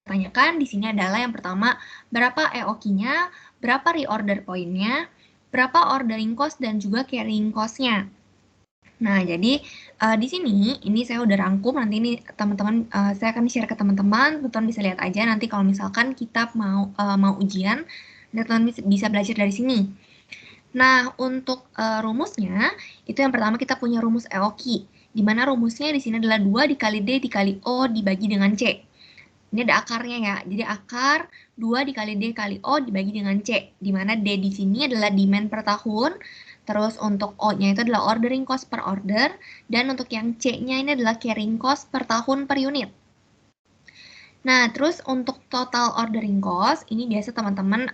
tanyakan di sini adalah yang pertama, berapa EOQ-nya, berapa reorder point-nya, berapa ordering cost, dan juga carrying cost-nya. Nah, jadi di sini ini saya udah rangkum, nanti ini teman-teman saya akan share ke teman-teman bisa lihat aja nanti kalau misalkan kita mau ujian, dan teman bisa belajar dari sini. Nah, untuk rumusnya, itu yang pertama kita punya rumus EOQ, di mana rumusnya di sini adalah 2 dikali D dikali O dibagi dengan C. Ini ada akarnya ya, jadi akar 2 dikali D kali O dibagi dengan C, di mana D di sini adalah demand per tahun, terus untuk O-nya itu adalah ordering cost per order, dan untuk yang C-nya ini adalah carrying cost per tahun per unit. Nah, terus untuk total ordering cost, ini biasa teman-teman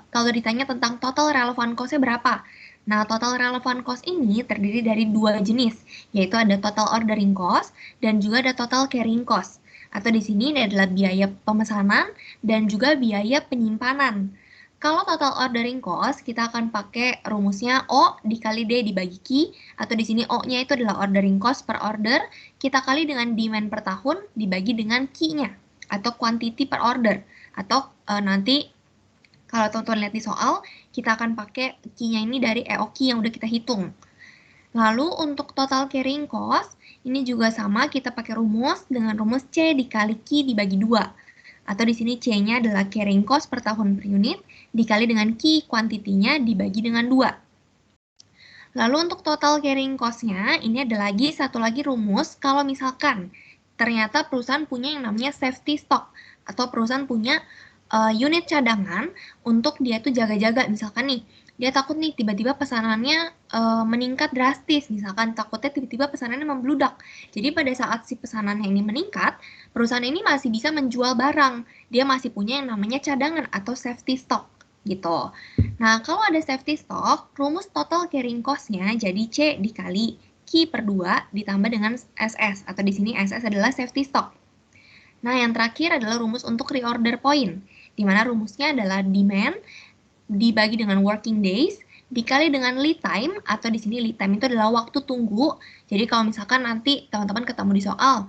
kalau ditanya tentang total relevant cost-nya berapa. Nah, total relevant cost ini terdiri dari 2 jenis, yaitu ada total ordering cost dan juga ada total carrying cost. Atau di sini ini adalah biaya pemesanan dan juga biaya penyimpanan. Kalau total ordering cost, kita akan pakai rumusnya O dikali D dibagi Q, atau di sini O-nya itu adalah ordering cost per order, kita kali dengan demand per tahun dibagi dengan Q-nya atau quantity per order, atau nanti kalau teman-teman lihat di soal, kita akan pakai Q-nya ini dari EOQ yang udah kita hitung. Lalu untuk total carrying cost, ini juga sama, kita pakai rumus dengan rumus C dikali Q dibagi 2. Atau di sini C-nya adalah carrying cost per tahun per unit, dikali dengan Q quantity-nya dibagi dengan 2. Lalu untuk total carrying cost-nya, ini ada lagi satu lagi rumus kalau misalkan ternyata perusahaan punya yang namanya safety stock, atau perusahaan punya unit cadangan untuk dia tuh jaga-jaga. Misalkan nih, dia takut nih tiba-tiba pesanannya meningkat drastis, misalkan takutnya tiba-tiba pesanannya membludak. Jadi pada saat si pesanannya ini meningkat, perusahaan ini masih bisa menjual barang. Dia masih punya yang namanya cadangan atau safety stock gitu. Nah, kalau ada safety stock, rumus total carrying cost-nya jadi C dikali Q per 2 ditambah dengan SS, atau di sini SS adalah safety stock. Nah, yang terakhir adalah rumus untuk reorder point, di mana rumusnya adalah demand dibagi dengan working days dikali dengan lead time, atau di sini lead time itu adalah waktu tunggu. Jadi kalau misalkan nanti teman-teman ketemu di soal,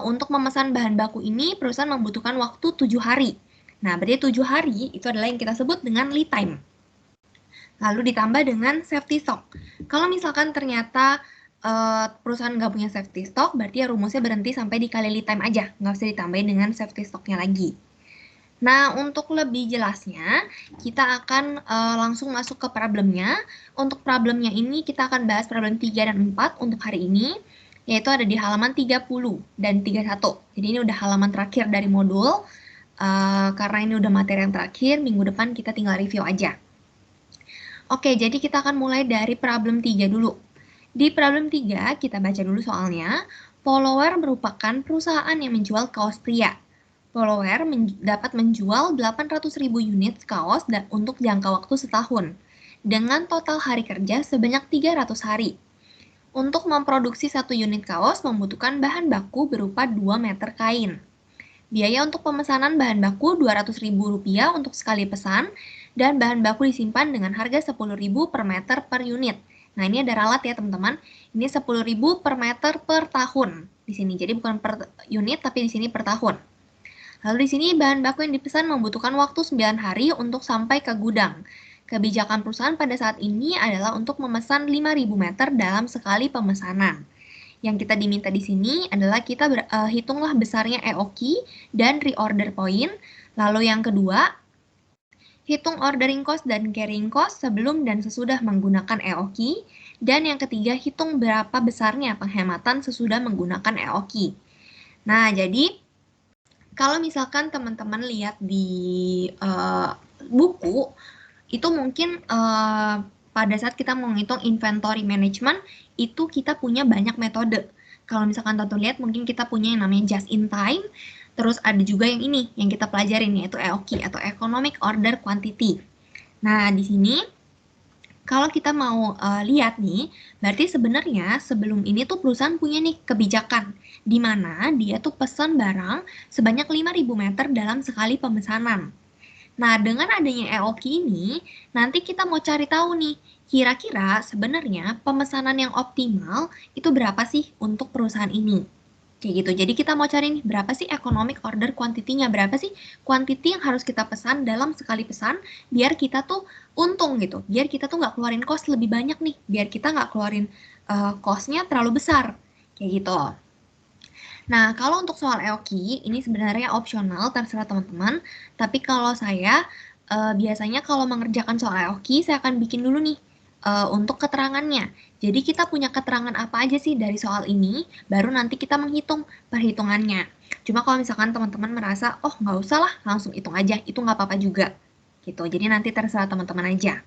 untuk memesan bahan baku ini perusahaan membutuhkan waktu 7 hari. Nah, berarti 7 hari itu adalah yang kita sebut dengan lead time. Lalu ditambah dengan safety stock. Kalau misalkan ternyata perusahaan nggak punya safety stock, berarti ya rumusnya berhenti sampai dikali lead time aja, nggak usah ditambahin dengan safety stocknya lagi. Nah, untuk lebih jelasnya, kita akan langsung masuk ke problemnya. Untuk problemnya ini, kita akan bahas problem 3 dan 4 untuk hari ini, yaitu ada di halaman 30 dan 31. Jadi ini udah halaman terakhir dari modul, karena ini udah materi yang terakhir, minggu depan kita tinggal review aja. Oke, jadi kita akan mulai dari problem 3 dulu. Di problem 3, kita baca dulu soalnya. Follower merupakan perusahaan yang menjual kaos pria. Follower dapat menjual 800.000 unit kaos untuk jangka waktu setahun, dengan total hari kerja sebanyak 300 hari. Untuk memproduksi 1 unit kaos membutuhkan bahan baku berupa 2 meter kain. Biaya untuk pemesanan bahan baku Rp200.000 untuk sekali pesan, dan bahan baku disimpan dengan harga Rp10.000 per meter per unit. Nah, ini ada ralat ya teman-teman. Ini Rp10.000 per meter per tahun di sini. Jadi bukan per unit, tapi di sini per tahun. Lalu di sini bahan baku yang dipesan membutuhkan waktu 9 hari untuk sampai ke gudang. Kebijakan perusahaan pada saat ini adalah untuk memesan 5.000 meter dalam sekali pemesanan. Yang kita diminta di sini adalah kita hitunglah besarnya EOQ dan reorder point. Lalu yang kedua, hitung ordering cost dan carrying cost sebelum dan sesudah menggunakan EOQ. Dan yang ketiga, hitung berapa besarnya penghematan sesudah menggunakan EOQ. Nah, jadi kalau misalkan teman-teman lihat di buku, itu mungkin pada saat kita menghitung inventory management, itu kita punya banyak metode. Kalau misalkan teman-teman lihat, mungkin kita punya yang namanya just in time, terus ada juga yang ini, yang kita pelajarin, yaitu EOQ, atau Economic Order Quantity. Nah, di sini, kalau kita mau lihat nih, berarti sebenarnya sebelum ini tuh perusahaan punya nih kebijakan, di mana dia tuh pesan barang sebanyak 5.000 meter dalam sekali pemesanan. Nah, dengan adanya EOQ ini, nanti kita mau cari tahu nih, kira-kira sebenarnya pemesanan yang optimal itu berapa sih untuk perusahaan ini? Kayak gitu. Jadi kita mau cari nih berapa sih economic order quantity-nya, berapa sih quantity yang harus kita pesan dalam sekali pesan biar kita tuh untung gitu, biar kita tuh nggak keluarin cost lebih banyak nih, biar kita nggak keluarin cost-nya terlalu besar, kayak gitu. Nah, kalau untuk soal EOKI, ini sebenarnya opsional, terserah teman-teman. Tapi kalau saya, biasanya kalau mengerjakan soal EOKI, saya akan bikin dulu nih, untuk keterangannya. Jadi kita punya keterangan apa aja sih dari soal ini, baru nanti kita menghitung perhitungannya. Cuma kalau misalkan teman-teman merasa, oh nggak usah lah, langsung hitung aja, itu nggak apa-apa juga. Gitu, jadi nanti terserah teman-teman aja.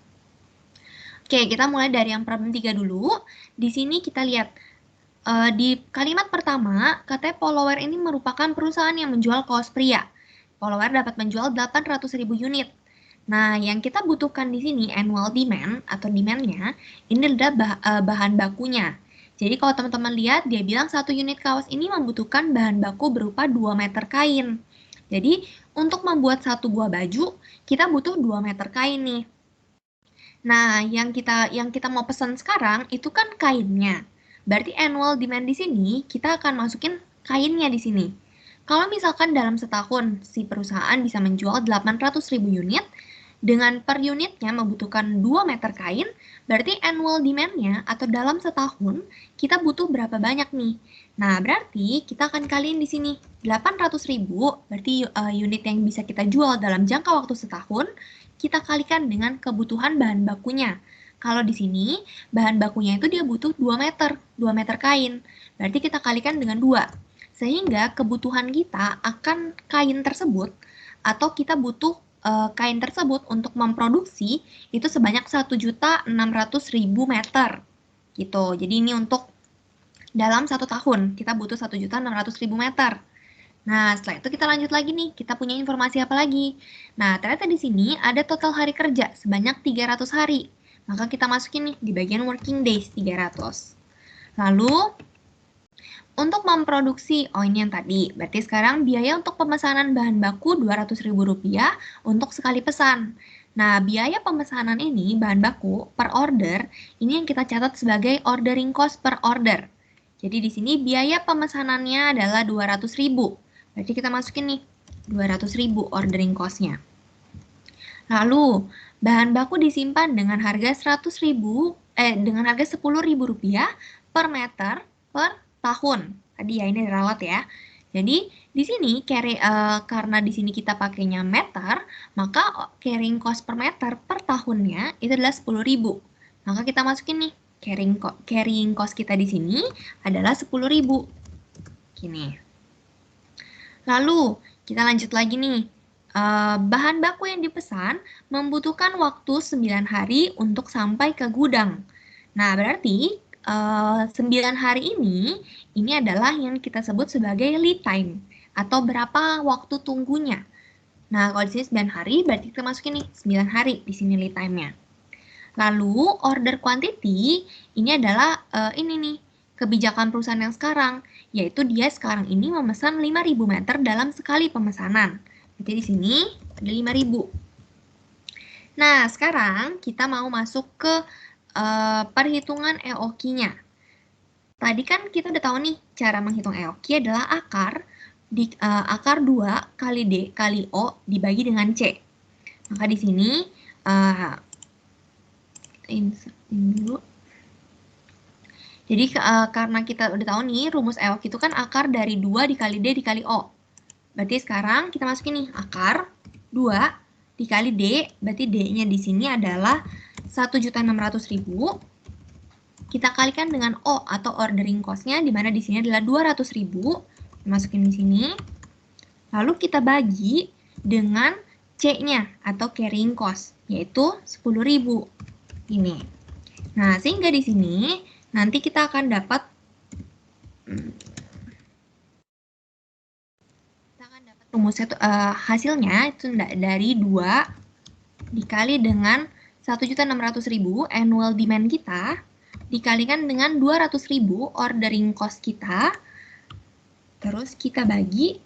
Oke, kita mulai dari yang problem 3 dulu. Di sini kita lihat, di kalimat pertama, katanya Poloware ini merupakan perusahaan yang menjual kaos pria. Poloware dapat menjual 800.000 unit. Nah, yang kita butuhkan di sini annual demand atau demand-nya, ini adalah bahan bakunya. Jadi kalau teman-teman lihat, dia bilang satu unit kaos ini membutuhkan bahan baku berupa 2 meter kain. Jadi, untuk membuat satu buah baju, kita butuh 2 meter kain nih. Nah, yang kita mau pesan sekarang itu kan kainnya. Berarti annual demand di sini kita akan masukin kainnya di sini. Kalau misalkan dalam setahun si perusahaan bisa menjual 800.000 unit, dengan per unitnya membutuhkan 2 meter kain, berarti annual demand-nya atau dalam setahun kita butuh berapa banyak nih. Nah, berarti kita akan kaliin di sini 800.000, berarti unit yang bisa kita jual dalam jangka waktu setahun, kita kalikan dengan kebutuhan bahan bakunya. Kalau di sini, bahan bakunya itu dia butuh 2 meter kain. Berarti kita kalikan dengan 2. Sehingga kebutuhan kita akan kain tersebut, atau kita butuh kain tersebut untuk memproduksi itu sebanyak 1.600.000 meter gitu. Jadi ini untuk dalam 1 tahun kita butuh 1.600.000 meter. Nah, setelah itu kita lanjut lagi nih, kita punya informasi apa lagi? Nah, ternyata di sini ada total hari kerja sebanyak 300 hari. Maka kita masukin nih di bagian working days 300. Lalu untuk memproduksi, oh ini yang tadi, berarti sekarang biaya untuk pemesanan bahan baku Rp200.000 untuk sekali pesan. Nah, biaya pemesanan ini, bahan baku, per order, ini yang kita catat sebagai ordering cost per order. Jadi di sini biaya pemesanannya adalah 200.000. Berarti kita masukin nih, 200.000 ordering cost-nya. Lalu, bahan baku disimpan dengan harga 100.000, dengan harga Rp10.000 per meter per tahun. Tadi ya ini dirawat ya. Jadi di sini karena di sini kita pakainya meter, maka carrying cost per meter per tahunnya itu adalah 10.000. Maka kita masukin nih carrying cost kita di sini adalah 10.000. Gini. Lalu kita lanjut lagi nih. Bahan baku yang dipesan membutuhkan waktu 9 hari untuk sampai ke gudang. Nah, berarti 9 hari ini adalah yang kita sebut sebagai lead time atau berapa waktu tunggunya. Nah, kalau di sini 9 hari berarti kita masukin nih 9 hari di sini lead time-nya. Lalu order quantity ini adalah ini nih kebijakan perusahaan yang sekarang, yaitu dia sekarang ini memesan 5.000 meter dalam sekali pemesanan. Jadi di sini ada 5.000. Nah, sekarang kita mau masuk ke perhitungan EOQ-nya. Tadi kan kita udah tahu nih, cara menghitung EOQ adalah akar 2 kali D kali O dibagi dengan C. Maka di sini, insert dulu. Jadi karena kita udah tahu nih, rumus EOQ itu kan akar dari 2 dikali D dikali O. Berarti sekarang kita masukin nih, akar 2 dikali D, berarti D-nya di sini adalah 1.600.000. Kita kalikan dengan O atau ordering cost-nya, di mana di sini adalah 200.000. Masukin di sini. Lalu kita bagi dengan C-nya atau carrying cost, yaitu 10.000. Ini. Nah, sehingga di sini nanti kita akan dapat rumusnya hasilnya itu dari 2 dikali dengan 1.600.000 annual demand kita dikalikan dengan 200.000 ordering cost kita, terus kita bagi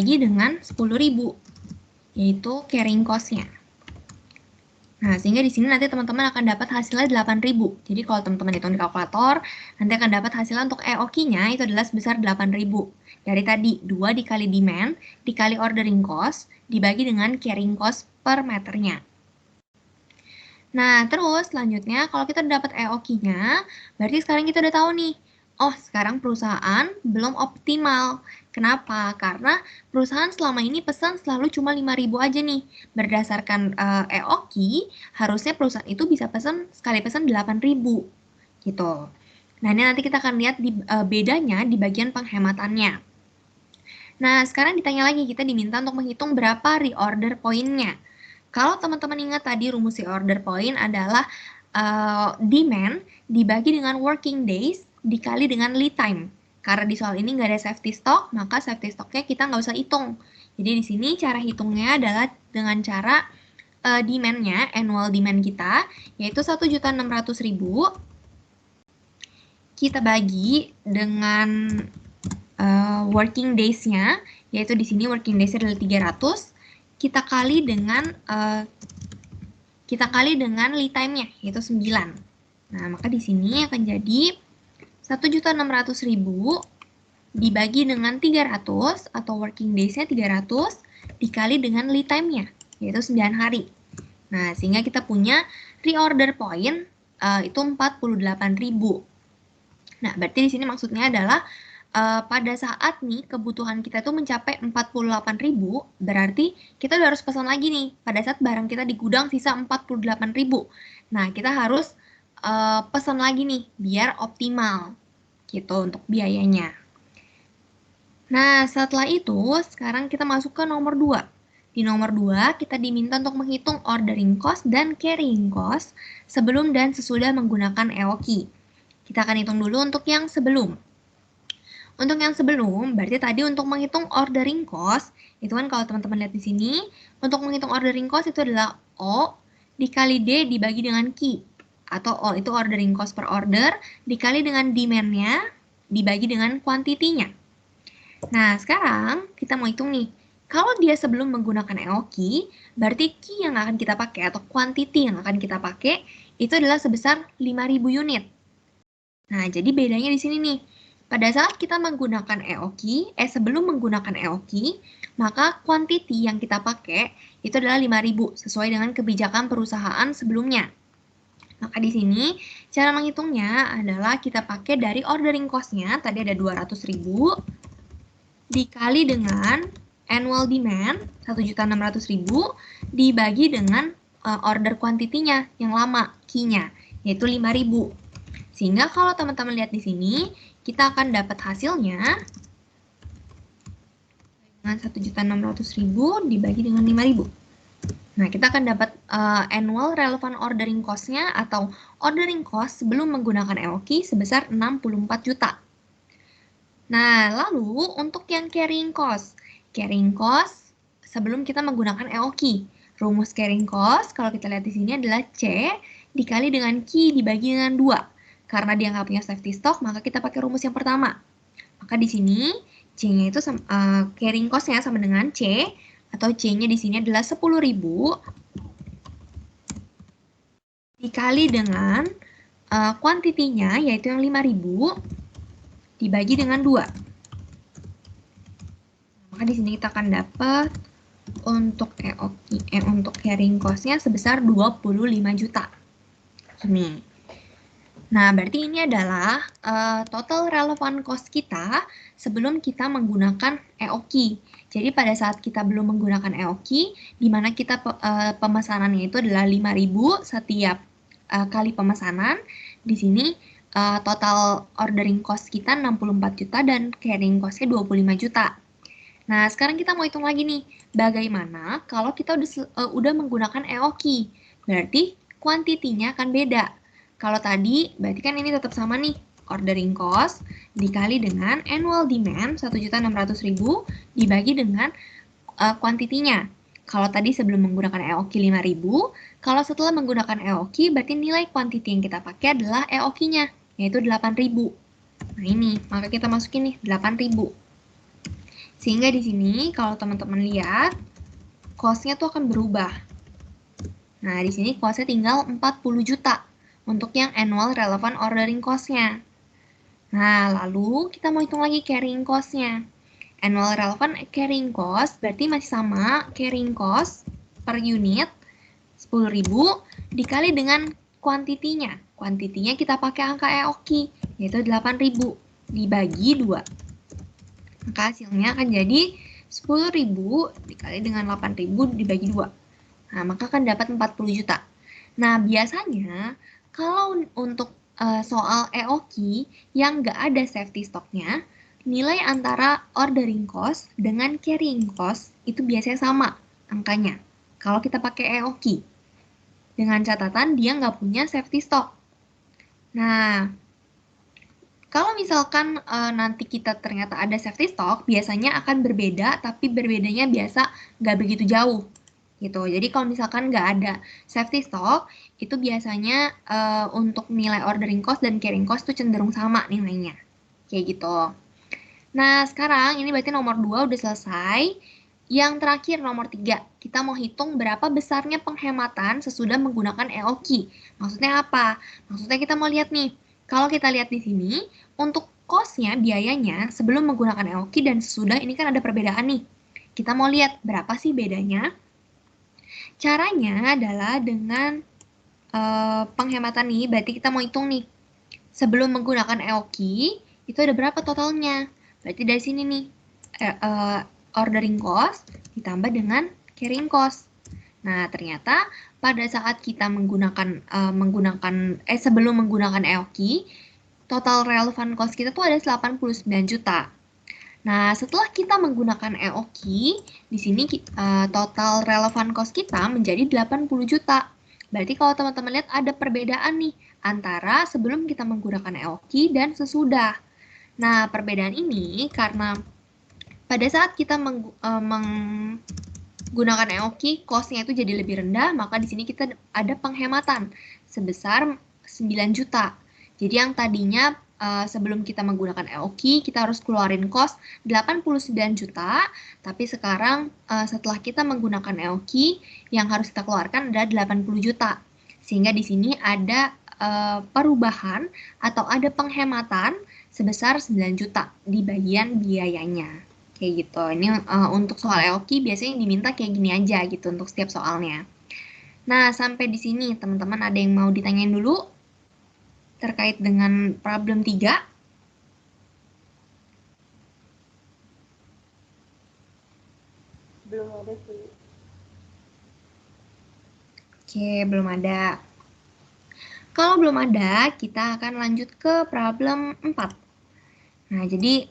dengan 10.000 yaitu carrying cost-nya. Nah, sehingga di sini nanti teman-teman akan dapat hasilnya 8.000. Jadi kalau teman-teman hitung di kalkulator, nanti akan dapat hasilnya untuk EOQ-nya itu adalah sebesar 8.000. Dari tadi, 2 dikali demand, dikali ordering cost, dibagi dengan carrying cost per meternya. Nah, terus selanjutnya kalau kita dapat EOQ-nya, berarti sekarang kita udah tahu nih, oh sekarang perusahaan belum optimal. Kenapa? Karena perusahaan selama ini pesan selalu cuma 5.000 aja nih. Berdasarkan EOQ, harusnya perusahaan itu bisa pesan sekali pesan 8.000 gitu. Nah, ini nanti kita akan lihat bedanya di bagian penghematannya. Nah, sekarang ditanya lagi, kita diminta untuk menghitung berapa reorder point-nya. Kalau teman-teman ingat tadi rumus reorder point adalah demand dibagi dengan working days dikali dengan lead time. Karena di soal ini nggak ada safety stock, maka safety stocknya kita nggak usah hitung. Jadi di sini cara hitungnya adalah dengan cara demand-nya, annual demand kita, yaitu 1.600.000 kita bagi dengan working days-nya, yaitu di sini working days-nya adalah 300, kita kali dengan lead time-nya, yaitu 9. Nah, maka di sini akan jadi 1.600.000 dibagi dengan 300, atau working days-nya 300, dikali dengan lead time-nya, yaitu 9 hari. Nah, sehingga kita punya reorder point itu 48.000. Nah, berarti di sini maksudnya adalah pada saat nih kebutuhan kita tuh mencapai 48.000, berarti kita udah harus pesan lagi nih. Pada saat barang kita di gudang sisa 48.000. Nah, kita harus pesan lagi nih biar optimal gitu untuk biayanya. Nah, setelah itu sekarang kita masuk ke nomor 2. Di nomor 2, kita diminta untuk menghitung ordering cost dan carrying cost sebelum dan sesudah menggunakan EOQ. Kita akan hitung dulu untuk yang sebelum. Untuk yang sebelum, berarti tadi untuk menghitung ordering cost, itu kan kalau teman-teman lihat di sini, untuk menghitung ordering cost itu adalah O dikali D dibagi dengan Q. Atau O itu ordering cost per order, dikali dengan demand-nya, dibagi dengan quantity-nya. Nah, sekarang kita mau hitung nih. Kalau dia sebelum menggunakan EOQ, berarti Q yang akan kita pakai atau quantity yang akan kita pakai itu adalah sebesar 5.000 unit. Nah, jadi bedanya di sini nih. Pada saat kita menggunakan EOQ, sebelum menggunakan EOQ, maka quantity yang kita pakai itu adalah 5.000 sesuai dengan kebijakan perusahaan sebelumnya. Maka di sini cara menghitungnya adalah kita pakai dari ordering cost-nya, tadi ada 200.000 dikali dengan annual demand 1.600.000 dibagi dengan order quantity-nya yang lama, Q-nya, yaitu 5.000. Sehingga kalau teman-teman lihat di sini, kita akan dapat hasilnya dengan 1.600.000 dibagi dengan 5.000. Nah, kita akan dapat annual relevant ordering cost-nya atau ordering cost sebelum menggunakan EOQ sebesar 64 juta. Nah, lalu untuk yang carrying cost. Carrying cost sebelum kita menggunakan EOQ. Rumus carrying cost, kalau kita lihat di sini adalah C dikali dengan Q dibagi dengan 2. Karena dia nggak punya safety stock, maka kita pakai rumus yang pertama. Maka di sini C-nya itu carrying cost-nya sama dengan C, atau C-nya di sini adalah 10.000 dikali dengan quantity-nya, yaitu yang 5.000, dibagi dengan 2. Maka di sini kita akan dapat untuk untuk carrying cost-nya sebesar 25 juta. Ini. Nah, berarti ini adalah total relevant cost kita sebelum kita menggunakan EOQ. Jadi pada saat kita belum menggunakan EOQ, di mana kita pemesanannya itu adalah 5.000 setiap kali pemesanan, di sini total ordering cost kita 64 juta dan carrying cost-nya 25 juta. Nah, sekarang kita mau hitung lagi nih, bagaimana kalau kita udah menggunakan EOQ. Berarti quantity-nya akan beda. Kalau tadi, berarti kan ini tetap sama nih, ordering cost dikali dengan annual demand 1.600.000 dibagi dengan quantity-nya. Kalau tadi sebelum menggunakan EOQ 5.000, kalau setelah menggunakan EOQ, berarti nilai quantity yang kita pakai adalah EOQ-nya, yaitu 8.000. Nah ini, maka kita masukin nih 8.000. Sehingga di sini, kalau teman-teman lihat, cost-nya tuh akan berubah. Nah, di sini cost-nya tinggal 40 juta untuk yang annual relevant ordering cost-nya. Nah, lalu kita mau hitung lagi carrying cost-nya. Annual relevant carrying cost berarti masih sama, carrying cost per unit 10.000 dikali dengan kuantitinya. Kuantitinya kita pakai angka EOKI, yaitu 8.000 dibagi 2. Maka hasilnya akan jadi 10.000 dikali dengan 8.000 dibagi 2. Nah, maka akan dapat 40 juta. Nah, biasanya kalau untuk soal EOKI yang nggak ada safety stock-nya, nilai antara ordering cost dengan carrying cost itu biasanya sama angkanya. Kalau kita pakai EOKI, dengan catatan dia nggak punya safety stock. Nah, kalau misalkan nanti kita ternyata ada safety stock, biasanya akan berbeda, tapi berbedanya biasa nggak begitu jauh. Gitu. Jadi kalau misalkan nggak ada safety stock, itu biasanya untuk nilai ordering cost dan carrying cost itu cenderung sama nilainya. Kayak gitu. Nah, sekarang ini berarti nomor 2 udah selesai. Yang terakhir nomor 3, kita mau hitung berapa besarnya penghematan sesudah menggunakan EOKI. Maksudnya apa? Maksudnya kita mau lihat nih, kalau kita lihat di sini, untuk cost-nya, biayanya sebelum menggunakan EOKI dan sesudah ini kan ada perbedaan nih. Kita mau lihat berapa sih bedanya. Caranya adalah dengan penghematan nih, berarti kita mau hitung nih. Sebelum menggunakan EOKI, itu ada berapa totalnya? Berarti dari sini nih, ordering cost ditambah dengan carrying cost. Nah, ternyata pada saat kita sebelum menggunakan EOKI, total relevant cost kita tuh ada 89 juta. Nah, setelah kita menggunakan EOKI, di sini total relevant cost kita menjadi 80 juta. Berarti kalau teman-teman lihat ada perbedaan nih antara sebelum kita menggunakan EOKI dan sesudah. Nah, perbedaan ini karena pada saat kita menggunakan EOKI, cost-nya itu jadi lebih rendah, maka di sini kita ada penghematan sebesar 9 juta. Jadi yang tadinya sebelum kita menggunakan EOKI, kita harus keluarin cost 89 juta, tapi sekarang setelah kita menggunakan EOKI, yang harus kita keluarkan adalah 80 juta. Sehingga di sini ada perubahan atau ada penghematan sebesar 9 juta di bagian biayanya. Kayak gitu. Ini untuk soal EOKI biasanya diminta kayak gini aja gitu untuk setiap soalnya. Nah, sampai di sini teman-teman ada yang mau ditanyain dulu terkait dengan problem 3? Belum ada sih. Oke, belum ada. Kalau belum ada, kita akan lanjut ke problem 4. Nah, jadi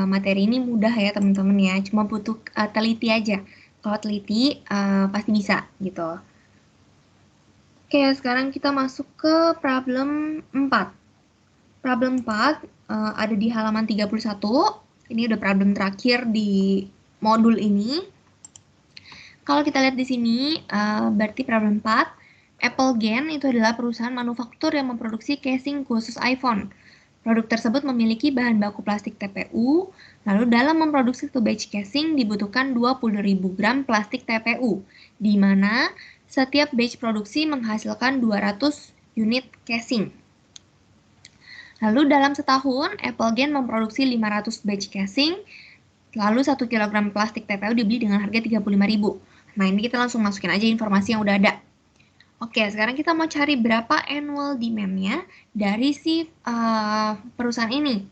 materi ini mudah ya teman-teman ya, cuma butuh teliti aja. Kalau teliti pasti bisa gitu. Oke, sekarang kita masuk ke problem 4. Problem 4 ada di halaman 31. Ini udah problem terakhir di modul ini. Kalau kita lihat di sini, berarti problem 4, Applegen itu adalah perusahaan manufaktur yang memproduksi casing khusus iPhone. Produk tersebut memiliki bahan baku plastik TPU, lalu dalam memproduksi satu batch casing dibutuhkan 20.000 gram plastik TPU, di mana setiap batch produksi menghasilkan 200 unit casing. Lalu dalam setahun, Applegen memproduksi 500 batch casing, lalu 1 kg plastik TPU dibeli dengan harga 35.000. Nah, ini kita langsung masukin aja informasi yang udah ada. Oke, sekarang kita mau cari berapa annual demand-nya dari si perusahaan ini.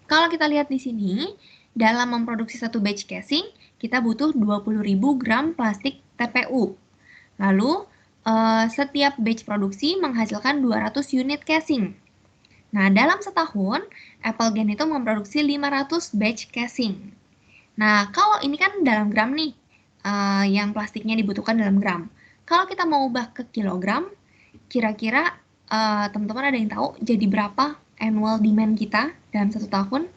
Kalau kita lihat di sini, dalam memproduksi satu batch casing, kita butuh 20.000 gram plastik TPU. Lalu, setiap batch produksi menghasilkan 200 unit casing. Nah, dalam setahun, Applegen itu memproduksi 500 batch casing. Nah, kalau ini kan dalam gram nih, yang plastiknya dibutuhkan dalam gram. Kalau kita mau ubah ke kilogram, kira-kira teman-teman ada yang tahu jadi berapa annual demand kita dalam satu tahun?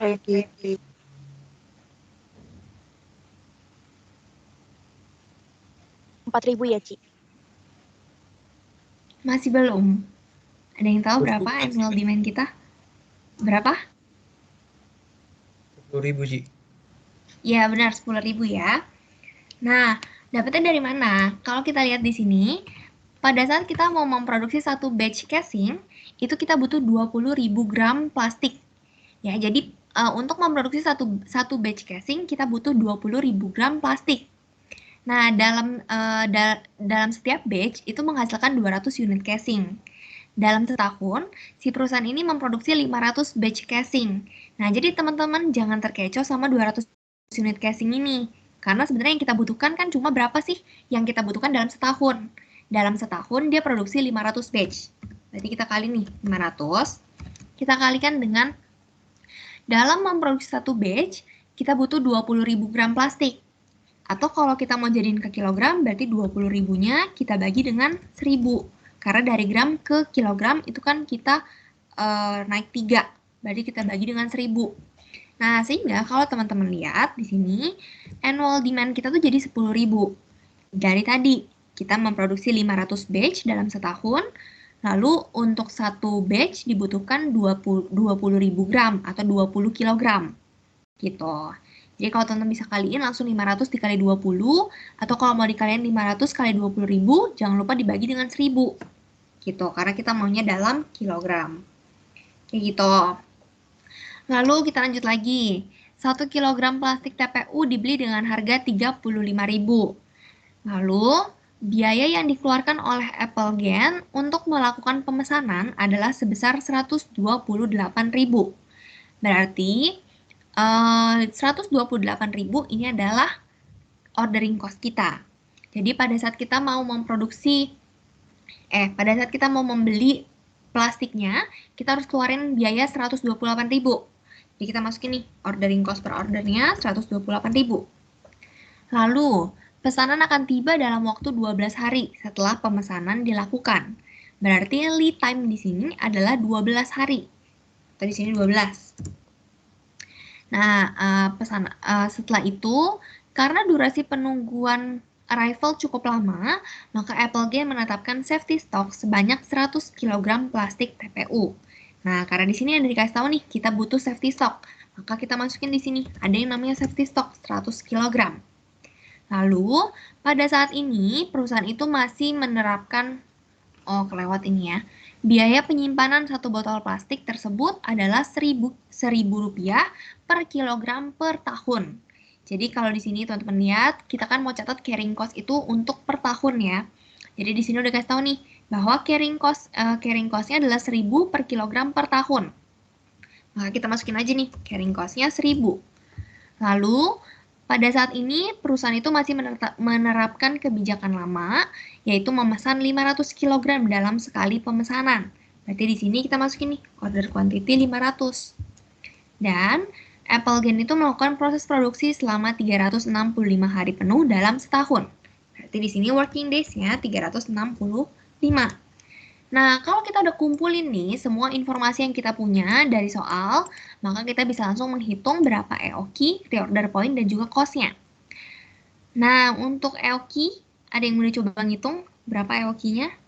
4.000 ya, Ci? Masih belum. Ada yang tahu berapa annual demand kita? Berapa? 10.000, Ci. Ya, benar, 10.000 ya. Nah, Dapatnya dari mana? Kalau kita lihat di sini, pada saat kita mau memproduksi satu batch casing, itu kita butuh 20.000 gram plastik. Ya, jadi untuk memproduksi satu batch casing, kita butuh 20.000 gram plastik. Nah, dalam setiap batch itu menghasilkan 200 unit casing. Dalam setahun, si perusahaan ini memproduksi 500 batch casing. Nah, jadi teman-teman jangan terkecoh sama 200 unit casing ini. Karena sebenarnya yang kita butuhkan kan cuma berapa sih yang kita butuhkan dalam setahun. Dalam setahun dia produksi 500 batch. Berarti kita kali nih 500. Kita kalikan dengan dalam memproduksi satu batch, kita butuh 20.000 gram plastik. Atau kalau kita mau jadiin ke kilogram, berarti 20 ribunya kita bagi dengan 1000. Karena dari gram ke kilogram itu kan kita naik 3. Berarti kita bagi dengan 1000. Nah, sehingga kalau teman-teman lihat di sini, annual demand kita tuh jadi 10.000. Dari tadi, kita memproduksi 500 batch dalam setahun, lalu untuk satu batch dibutuhkan 20.000 gram atau 20 kilogram. Gitu. Jadi kalau teman-teman bisa kaliin langsung 500 dikali 20, atau kalau mau dikaliin 500 kali 20.000, jangan lupa dibagi dengan 1000. Gitu, karena kita maunya dalam kilogram. Kayak gitu. Lalu kita lanjut lagi. 1 kilogram plastik TPU dibeli dengan harga 35.000. Lalu, biaya yang dikeluarkan oleh Applegate untuk melakukan pemesanan adalah sebesar 128.000. Berarti 128.000 ini adalah ordering cost kita. Jadi pada saat kita mau membeli plastiknya, kita harus keluarin biaya 128.000. Jadi kita masukin nih ordering cost per ordernya 128.000. Lalu, pesanan akan tiba dalam waktu 12 hari setelah pemesanan dilakukan. Berarti lead time di sini adalah 12 hari. Atau di sini 12. Nah, setelah itu, karena durasi penungguan arrival cukup lama, maka Applegate menetapkan safety stock sebanyak 100 kg plastik TPU. Nah, karena di sini ada dikasih tahu nih, kita butuh safety stock. Maka kita masukin di sini, ada yang namanya safety stock 100 kg. Lalu, pada saat ini, perusahaan itu masih menerapkan, kelewat ini ya, biaya penyimpanan satu botol plastik tersebut adalah Rp1.000 per kilogram per tahun. Jadi kalau di sini teman-teman lihat, kita kan mau catat carrying cost itu untuk per tahun ya. Jadi di sini udah kasih tahu nih, bahwa carrying cost-nya adalah 1.000 per kilogram per tahun. Maka kita masukin aja nih, carrying cost-nya 1.000. Lalu, pada saat ini, perusahaan itu masih menerapkan kebijakan lama, yaitu memesan 500 kg dalam sekali pemesanan. Berarti di sini kita masukin nih, order quantity 500. Dan, Applegate itu melakukan proses produksi selama 365 hari penuh dalam setahun. Berarti di sini working days-nya 365. Nah, kalau kita udah kumpulin nih semua informasi yang kita punya dari soal, maka kita bisa langsung menghitung berapa EOQ, reorder point, dan juga cost-nya. Nah, untuk EOQ, ada yang boleh coba ngitung berapa EOQ-nya?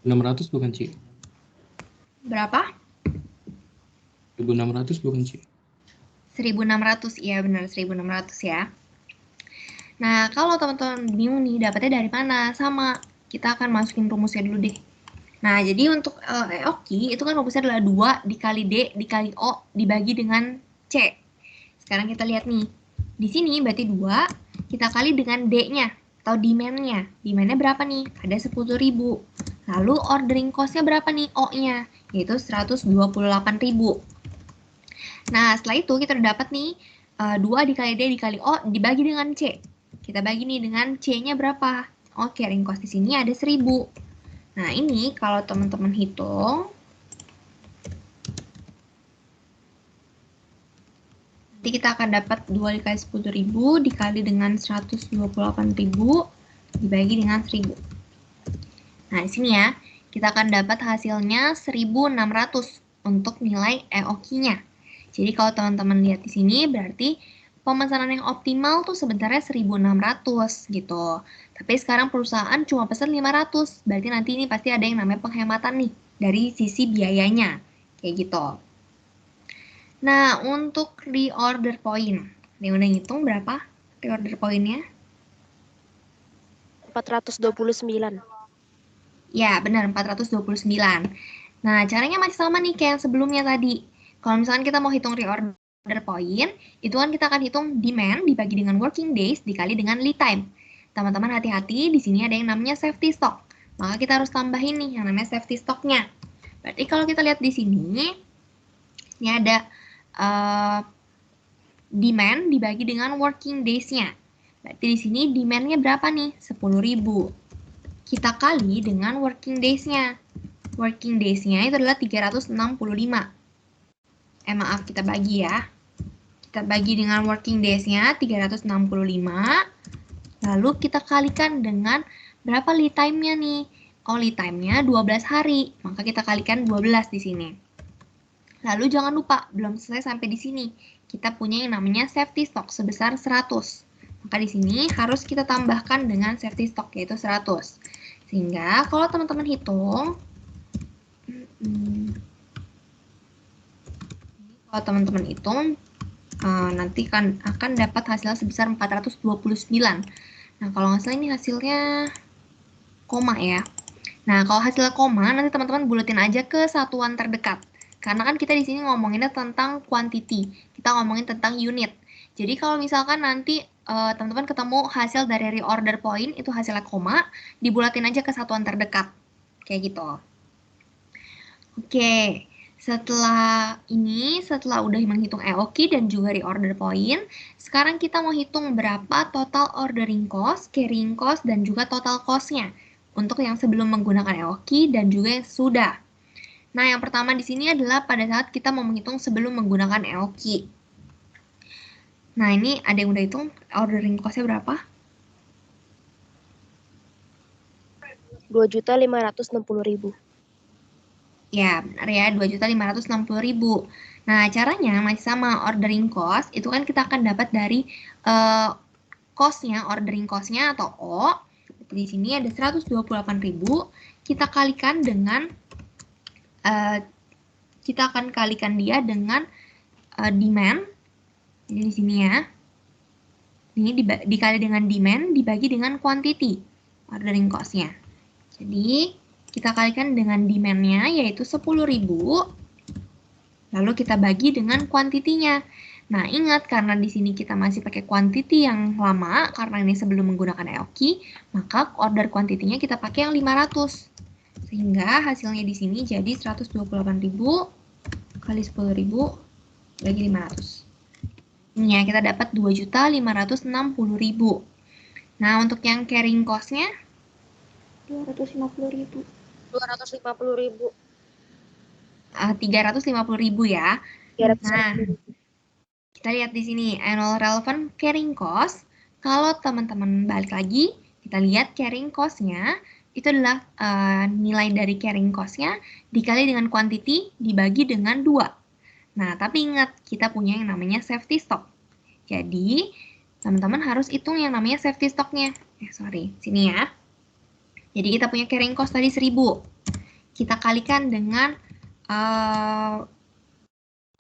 $600 bukan, Ci? Berapa? 1.600 bukan, Ci? 1.600, iya benar 1.600 ya. Nah, kalau teman-teman bingung nih dapatnya dari mana, sama kita akan masukin rumusnya dulu deh. Nah, jadi untuk EOQ itu kan rumusnya adalah 2 dikali D dikali O dibagi dengan C. Sekarang kita lihat nih, di sini berarti 2 kita kali dengan D-nya atau demand-nya. Demand-nya berapa nih? Ada 10.000. Lalu ordering cost-nya berapa nih? O-nya, yaitu 128.000. Nah, setelah itu kita udah dapat nih 2 dikali D dikali O dibagi dengan C. Kita bagi nih dengan C-nya berapa? Oh, carrying cost di sini ada 1.000. Nah, ini kalau teman-teman hitung, nanti kita akan dapat 2 dikali 10.000 dikali dengan 128.000 dibagi dengan 1.000. Nah, di sini ya, kita akan dapat hasilnya 1.600 untuk nilai EOQ-nya. Jadi kalau teman-teman lihat di sini berarti pemesanan yang optimal tuh sebenarnya 1.600 gitu. Tapi sekarang perusahaan cuma pesan 500, berarti nanti ini pasti ada yang namanya penghematan nih dari sisi biayanya, kayak gitu. Nah, untuk reorder point, ini udah ngitung berapa reorder pointnya? 429. Ya, benar, 429. Nah, caranya masih sama nih kayak yang sebelumnya tadi. Kalau misalkan kita mau hitung reorder point, itu kan kita akan hitung demand dibagi dengan working days dikali dengan lead time. Teman-teman hati-hati, di sini ada yang namanya safety stock. Maka kita harus tambahin nih yang namanya safety stocknya. Berarti kalau kita lihat di sini, ini ada demand dibagi dengan working days-nya. Berarti di sini demand-nya berapa nih? 10.000. Kita kali dengan working days-nya. Working days-nya itu adalah 365. Maaf, kita bagi ya. Kita bagi dengan working days-nya 365. Lalu kita kalikan dengan berapa lead time-nya nih? Oh, lead time-nya 12 hari. Maka kita kalikan 12 di sini. Lalu jangan lupa, belum selesai sampai di sini. Kita punya yang namanya safety stock sebesar 100. Maka di sini harus kita tambahkan dengan safety stock yaitu 100. Sehingga kalau teman-teman hitung, nanti akan dapat hasilnya sebesar 429. Nah, kalau nggak salah ini hasilnya koma ya. Nah, kalau hasilnya koma, nanti teman-teman buletin aja ke satuan terdekat. Karena kan kita di sini ngomonginnya tentang quantity. Kita ngomongin tentang unit. Jadi kalau misalkan nanti teman-teman ketemu hasil dari reorder point, itu hasilnya koma, dibulatin aja ke satuan terdekat. Kayak gitu. Oke, setelah udah menghitung EOQ dan juga reorder point, sekarang kita mau hitung berapa total ordering cost, carrying cost, dan juga total cost-nya untuk yang sebelum menggunakan EOQ dan juga yang sudah. Nah, yang pertama di sini adalah pada saat kita mau menghitung sebelum menggunakan EOQ. Nah, ini ada yang udah hitung ordering cost-nya berapa? 2.560.000. Ya, benar ya, 2.560.000. Nah, caranya masih sama, ordering cost, itu kan kita akan dapat dari cost-nya, ordering cost-nya atau O. Di sini ada 128.000, kita kalikan dengan, kita akan kalikan dia dengan demand, ini di sini ya. Ini dikali dengan demand, dibagi dengan quantity, ordering cost-nya. Jadi, kita kalikan dengan demand-nya, yaitu 10.000, lalu kita bagi dengan quantity-nya. Nah, ingat, karena di sini kita masih pakai quantity yang lama, karena ini sebelum menggunakan EOQ, maka order quantity-nya kita pakai yang 500. Sehingga hasilnya di sini jadi 128.000 kali 10.000 bagi 500. Ini ya, kita dapat 2.560.000. Nah, untuk yang carrying cost-nya 250.000. 250.000. 350.000 ya. 350.000. Nah, kita lihat di sini annual relevant carrying cost. Kalau teman-teman balik lagi, kita lihat carrying cost-nya itu adalah nilai dari carrying cost-nya dikali dengan quantity dibagi dengan 2. Nah, tapi ingat, kita punya yang namanya safety stock. Jadi, teman-teman harus hitung yang namanya safety stock-nya. Sini ya. Jadi, kita punya carrying cost tadi 1.000. Kita kalikan dengan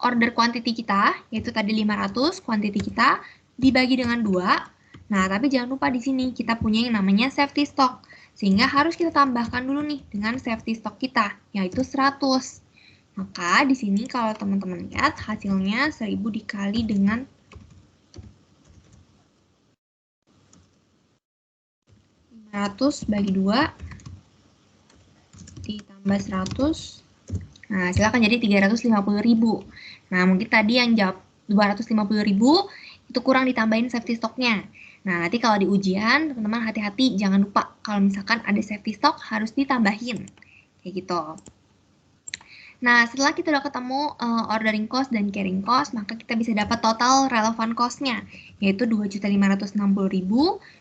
order quantity kita, yaitu tadi 500, quantity kita dibagi dengan 2. Nah, tapi jangan lupa di sini kita punya yang namanya safety stock. Sehingga harus kita tambahkan dulu nih dengan safety stock kita, yaitu 100. Maka di sini kalau teman-teman lihat hasilnya 1.000 dikali dengan 500 bagi 2 ditambah 100. Nah, hasilnya akan jadi 350.000. Nah, mungkin tadi yang jawab 250.000 itu kurang ditambahin safety stock-nya. Nah, nanti kalau di ujian, teman-teman hati-hati, jangan lupa kalau misalkan ada safety stock harus ditambahin. Kayak gitu. Nah, setelah kita udah ketemu ordering cost dan carrying cost, maka kita bisa dapat total relevant cost-nya, yaitu 2.560.000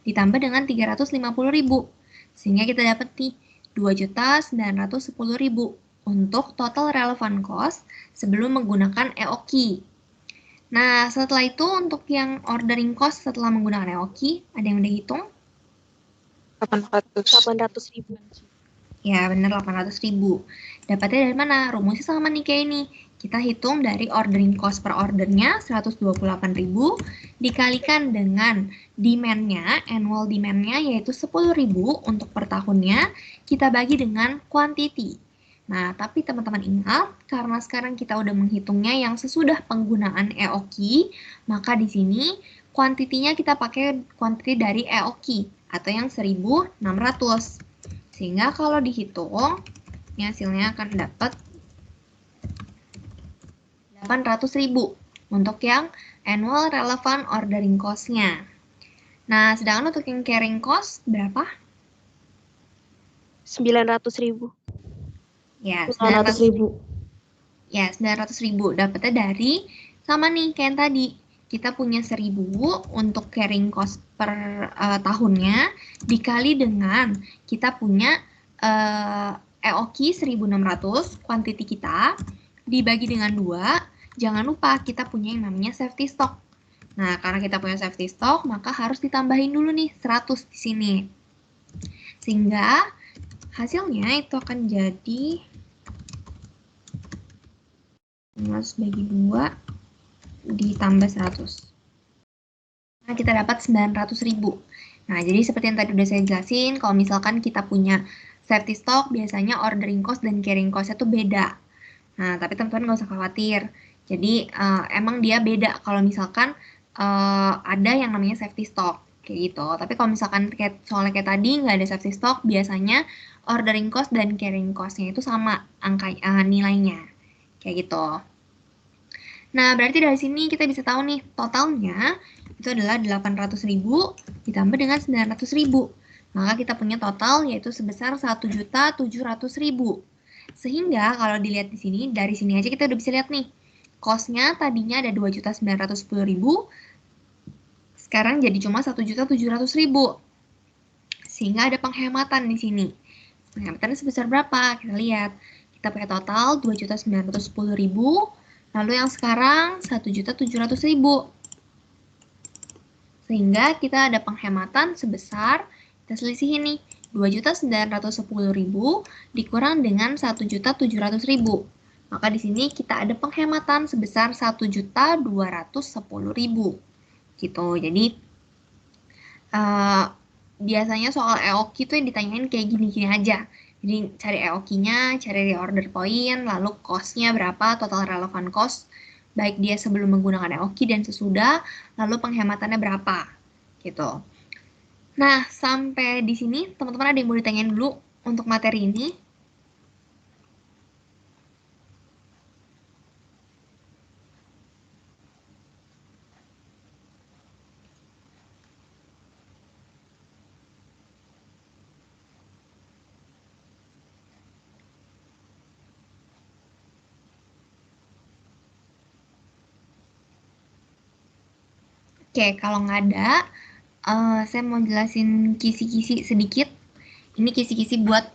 ditambah dengan 350.000. Sehingga kita dapat nih 2.910.000 untuk total relevant cost sebelum menggunakan EOQ. Nah, setelah itu untuk yang ordering cost setelah menggunakan EOKI, ada yang udah hitung? 800. 800.000. Ya, bener 800.000. Dapatnya dari mana? Rumusnya sama nih kayak ini. Kita hitung dari ordering cost per ordernya 128.000 dikalikan dengan demand-nya, annual demand-nya yaitu 10.000 untuk per tahunnya, kita bagi dengan quantity. Nah, tapi teman-teman ingat, karena sekarang kita udah menghitungnya yang sesudah penggunaan EOKI, maka di sini kuantitinya kita pakai kuantiti dari EOKI atau yang 1.600. Sehingga kalau dihitung, ini hasilnya akan dapat 800.000 untuk yang annual relevant ordering cost-nya. Nah, sedangkan untuk yang carrying cost berapa? 900.000. Ya, 900.000. Ya, 900.000. Dapatnya dari, sama nih kayak yang tadi. Kita punya 1.000 untuk carrying cost per tahunnya, dikali dengan kita punya EOKI 1.600, kuantiti kita, dibagi dengan 2. Jangan lupa kita punya yang namanya safety stock. Nah, karena kita punya safety stock, maka harus ditambahin dulu nih 100 di sini. Sehingga hasilnya itu akan jadi 100 bagi 2 ditambah 100. Nah, kita dapat 900.000. Nah, jadi seperti yang tadi udah saya jelasin, kalau misalkan kita punya safety stock, biasanya ordering cost dan carrying cost-nya tuh beda. Nah, tapi teman-teman nggak usah khawatir. Jadi, emang dia beda kalau misalkan ada yang namanya safety stock, kayak gitu. Tapi kalau misalkan soalnya kayak tadi nggak ada safety stock, biasanya ordering cost dan carrying cost-nya itu sama nilainya, kayak gitu. Nah, berarti dari sini kita bisa tahu nih, totalnya itu adalah 800.000 ditambah dengan 900.000. Maka kita punya total yaitu sebesar 1.700.000. Sehingga kalau dilihat di sini, dari sini aja kita udah bisa lihat nih, cost-nya tadinya ada 2.910.000, sekarang jadi cuma 1.700.000. Sehingga ada penghematan di sini. Penghematannya sebesar berapa? Kita lihat. Kita pakai total 2.910.000, lalu yang sekarang 1.700.000. Sehingga kita ada penghematan sebesar, kita selisih ini, 2.910.000 dikurang dengan 1.700.000. Maka di sini kita ada penghematan sebesar 1.210.000. Gitu. Jadi biasanya soal EOKI itu yang ditanyain kayak gini-gini aja. Jadi cari EOKI-nya, cari reorder point, lalu cost-nya berapa, total relevant cost, baik dia sebelum menggunakan EOKI dan sesudah, lalu penghematannya berapa, gitu. Nah, sampai di sini, teman-teman ada yang mau ditanyain dulu untuk materi ini? Oke, kalau nggak ada, saya mau jelasin kisi-kisi sedikit. Ini kisi-kisi buat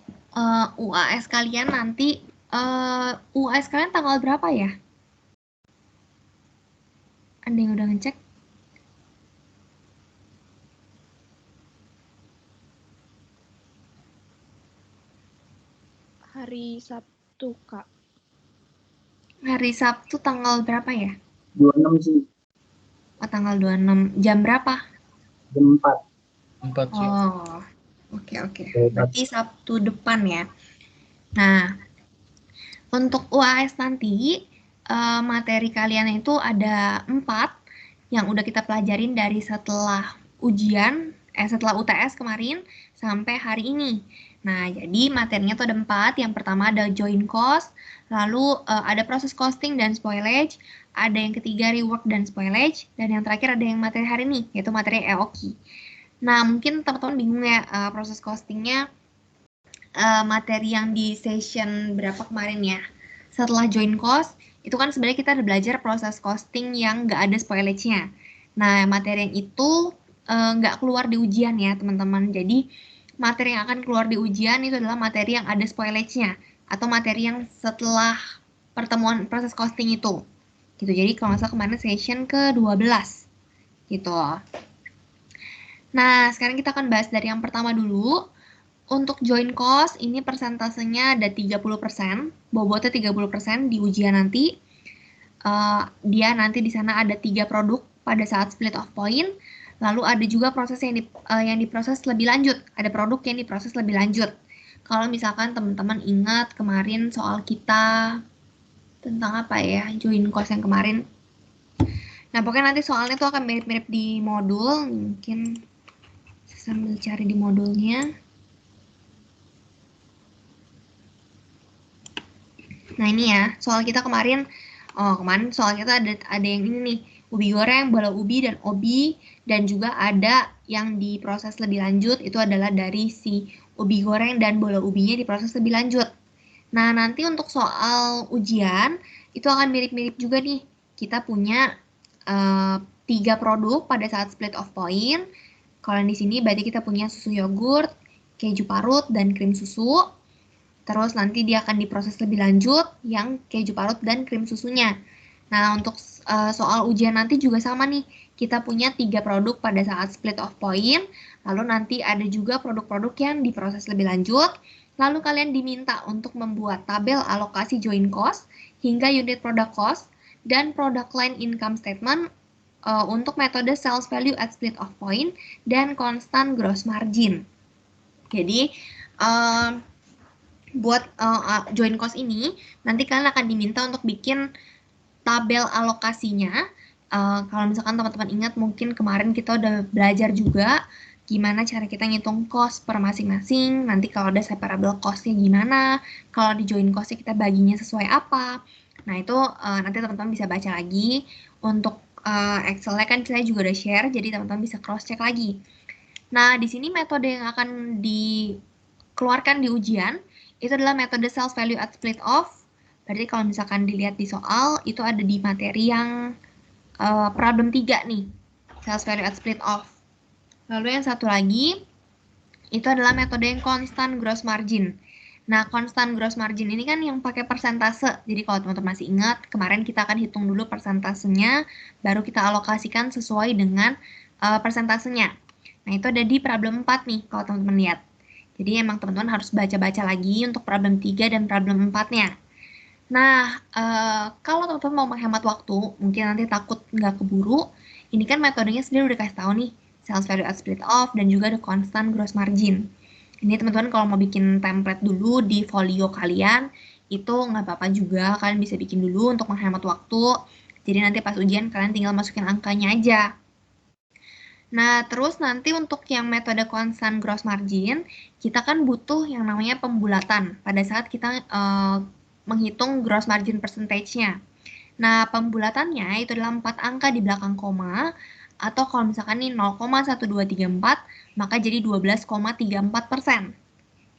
UAS kalian nanti. UAS kalian tanggal berapa ya? Ada yang udah ngecek? Hari Sabtu, Kak. Hari Sabtu tanggal berapa ya? 26 sih. Oh, tanggal 26. Jam berapa? Jam 4. 4 sih. Oh, oke. Berarti Sabtu depan ya. Nah, untuk UAS nanti, materi kalian itu ada 4 yang udah kita pelajarin dari setelah ujian, setelah UTS kemarin sampai hari ini. Nah, jadi materinya tuh ada 4. Yang pertama ada join cost, lalu ada proses costing dan spoilage, ada yang ketiga rework dan spoilage, dan yang terakhir ada yang materi hari ini, yaitu materi EOKI. Nah, mungkin teman-teman bingung ya, proses costingnya materi yang di session berapa kemarin ya. Setelah join cost, itu kan sebenarnya kita ada belajar proses costing yang nggak ada spoilage-nya. Nah, materi yang itu nggak keluar di ujian ya, teman-teman. Jadi, materi yang akan keluar di ujian itu adalah materi yang ada spoilage-nya, atau materi yang setelah pertemuan proses costing itu. Gitu. Jadi kalau nggak salah kemarin session ke-12. Gitu. Nah, sekarang kita akan bahas dari yang pertama dulu. Untuk join cost, ini persentasenya ada 30%, bobotnya 30% di ujian nanti. Dia nanti di sana ada 3 produk pada saat split off point. Lalu ada juga proses yang diproses lebih lanjut. Ada produk yang diproses lebih lanjut. Kalau misalkan teman-teman ingat kemarin soal kita tentang apa ya, join cost yang kemarin. Nah, pokoknya nanti soalnya tuh akan mirip-mirip di modul. Mungkin sambil cari di modulnya. Nah, ini ya, soal kita kemarin. Kemarin soal kita ada yang ini nih, ubi goreng, bola ubi, dan obi. Dan juga ada yang diproses lebih lanjut, itu adalah dari si ubi goreng dan bola ubinya diproses lebih lanjut. Nah, nanti untuk soal ujian, itu akan mirip-mirip juga nih. Kita punya 3 produk pada saat split off point. Kalau di sini berarti kita punya susu yogurt, keju parut, dan krim susu. Terus nanti dia akan diproses lebih lanjut yang keju parut dan krim susunya. Nah, untuk soal ujian nanti juga sama nih. Kita punya 3 produk pada saat split off point. Lalu nanti ada juga produk-produk yang diproses lebih lanjut. Lalu kalian diminta untuk membuat tabel alokasi join cost hingga unit product cost dan product line income statement untuk metode sales value at split off point dan constant gross margin. Jadi, buat join cost ini, nanti kalian akan diminta untuk bikin tabel alokasinya. Kalau misalkan teman-teman ingat, mungkin kemarin kita udah belajar juga gimana cara kita ngitung cost per masing-masing. Nanti kalau ada separable cost-nya gimana, kalau di join cost-nya kita baginya sesuai apa. Nah, itu nanti teman-teman bisa baca lagi. Untuk Excel-nya kan saya juga udah share, jadi teman-teman bisa cross-check lagi. Nah, di sini metode yang akan dikeluarkan di ujian, itu adalah metode sales value at split off. Berarti kalau misalkan dilihat di soal, itu ada di materi yang problem 3 nih, sales value at split off. Lalu yang satu lagi, itu adalah metode yang constant gross margin. Nah, constant gross margin ini kan yang pakai persentase. Jadi kalau teman-teman masih ingat, kemarin kita akan hitung dulu persentasenya, baru kita alokasikan sesuai dengan persentasenya. Nah, itu ada di problem 4 nih, kalau teman-teman lihat. Jadi emang teman-teman harus baca-baca lagi untuk problem 3 dan problem 4-nya. Nah, kalau teman-teman mau menghemat waktu, mungkin nanti takut nggak keburu, ini kan metodenya sendiri udah kasih tahu nih, sales value at split off dan juga ada constant gross margin. Ini teman-teman kalau mau bikin template dulu di folio kalian, itu nggak apa-apa juga, kalian bisa bikin dulu untuk menghemat waktu. Jadi nanti pas ujian kalian tinggal masukin angkanya aja. Nah, terus nanti untuk yang metode constant gross margin, kita kan butuh yang namanya pembulatan pada saat kita menghitung gross margin percentage-nya. Nah, pembulatannya itu adalah 4 angka di belakang koma, atau kalau misalkan ini 0,1234, maka jadi 12,34%.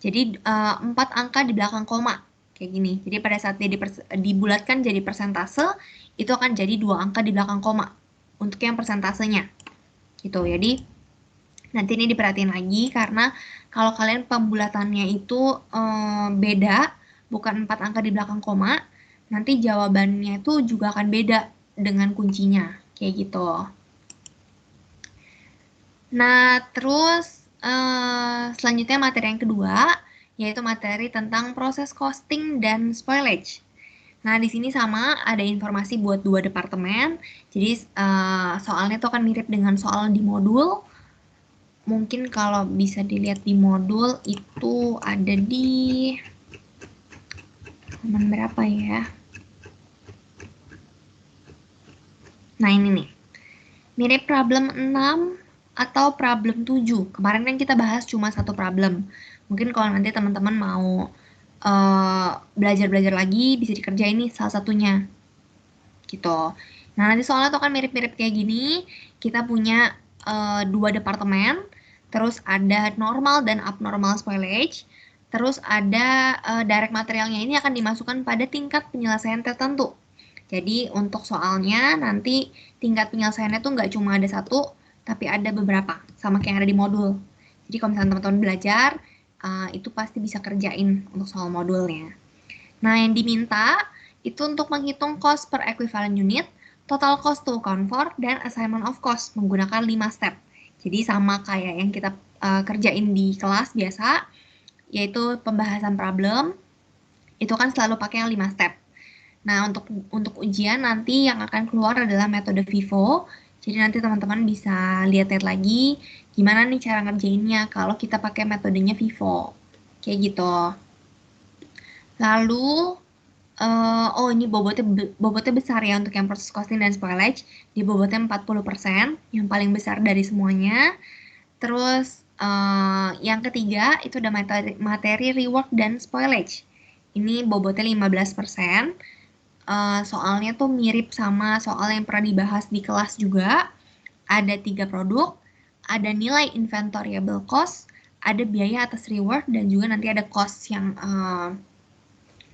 Jadi 4 angka di belakang koma, kayak gini. Jadi pada saat dia dibulatkan jadi persentase, itu akan jadi 2 angka di belakang koma untuk yang persentasenya. Gitu. Jadi nanti ini diperhatiin lagi karena kalau kalian pembulatannya itu beda, bukan 4 angka di belakang koma, nanti jawabannya itu juga akan beda dengan kuncinya, kayak gitu. Nah, terus selanjutnya materi yang kedua, yaitu materi tentang proses costing dan spoilage. Nah, di sini sama ada informasi buat 2 departemen. Jadi soalnya itu akan mirip dengan soal di modul. Mungkin kalau bisa dilihat di modul itu ada di halaman berapa ya? Nah, ini nih. Mirip problem 6 atau problem 7. Kemarin kan kita bahas cuma 1 problem. Mungkin kalau nanti teman-teman mau belajar-belajar lagi, bisa dikerjain nih salah satunya. Gitu. Nah, nanti soalnya tuh kan mirip-mirip kayak gini. Kita punya 2 departemen, terus ada normal dan abnormal spoilage, terus ada direct materialnya ini akan dimasukkan pada tingkat penyelesaian tertentu. Jadi untuk soalnya nanti tingkat penyelesaiannya tuh nggak cuma ada 1, tapi ada beberapa, sama kayak yang ada di modul. Jadi kalau misalnya teman-teman belajar, itu pasti bisa kerjain untuk soal modulnya. Nah, yang diminta itu untuk menghitung cost per equivalent unit, total cost to account for, dan assignment of cost menggunakan 5 step. Jadi sama kayak yang kita kerjain di kelas biasa, yaitu pembahasan problem, itu kan selalu pakai yang 5 step. Nah, untuk ujian nanti yang akan keluar adalah metode FIFO. Jadi nanti teman-teman bisa lihat-lihat lagi gimana nih cara ngerjainnya kalau kita pakai metodenya FIFO. Kayak gitu. Lalu, oh ini bobotnya besar ya untuk yang proses costing dan spoilage. Di bobotnya 40%, yang paling besar dari semuanya. Terus, yang ketiga itu ada materi rework dan spoilage. Ini bobotnya 15%. Soalnya tuh mirip sama soal yang pernah dibahas di kelas juga. Ada 3 produk, ada nilai inventoriable cost, ada biaya atas reward, dan juga nanti ada cost yang